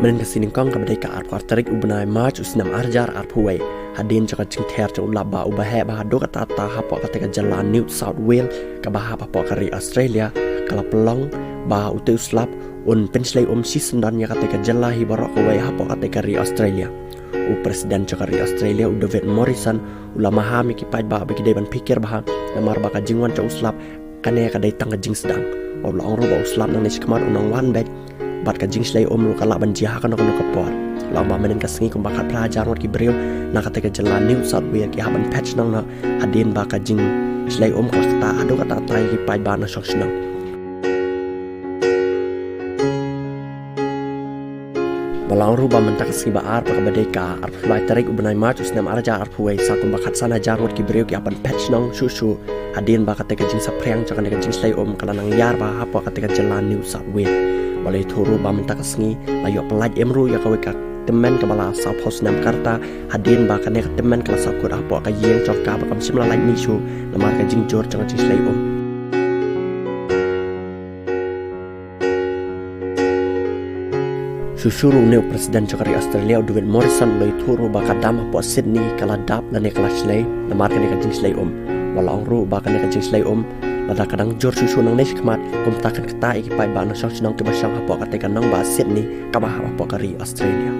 Menen kesini kong kabadai ka arko artarik ubenai March usnam arjar arpuway. Hadin jaka jing ter jang ulaba ubahe bah do kata hapo ketika jalan New South Wales ke bah hapo kari Australia kala pelong bah utai uslap un penslay season dan ya ketika jalan hibarok away hapo ketika kari Australia. Presiden cakari Australia David Morrison ulama hami kipai bah bagi deban pikir bah namar baka jingwan ca uslap kane ka datang ka jing sedang wala ang roba uslap nang nis kamar unang one bag bat ka jing slay lu kala ban jiha kan ka por lamba menen ka sengi kumbakat pelajar wat ki breu na ka teka jalan New South Wales ki haban patch nang na hadin baka jing slay ko sta ado kata tai kipai bah na shok senang Balang ruba mentak siba ar pakabadeka ar fly tarik ubenai March usnam arja ar puai sakum bakat sana jarwat ki breu ki apan patch nong susu hadin baka teka jing sapriang cakan teka jing slay kala nang yar ba hapo ka teka jalan New South Wales balai thuru ba mentak sengi layo pelaj emru ya kawe ka temen ka bala South House nam karta hadin baka ne ka temen kala sakur hapo ka yeng cokka ba kam simla lai misu namar ka jing jor cakan jing slay Susuru neu presiden cakari Australia David Morrison loi thuru baka dam po Sydney kala dap lane kala slay namar ka jing slay wala ang ru baka ne ka jing slay lada kadang jor susu nang nes kmat kum takan kata iki pai ba na sok nang ke basang hapo ka tekan nang ba Sydney ka ba hapo kari Australia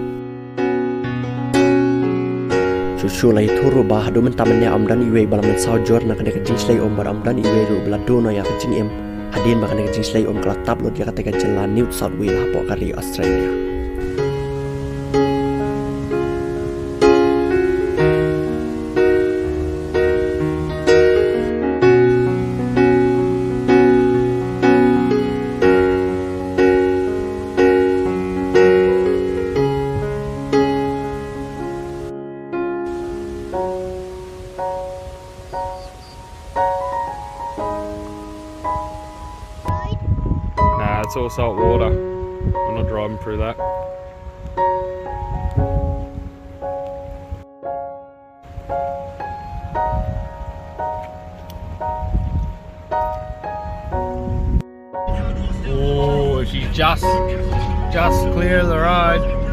Susu lai thuru ba hadu mentamanya amdan iwe bala men sau jor na ka jing slay bar amdan iwe ru bala dono ya ka jing hadin baka ne ka jing slay kala tablot ya ka tekan jalan New South Wales hapo kari Australia Nah, it's all salt water. I'm not driving through that. Oh, she's just clear of the road.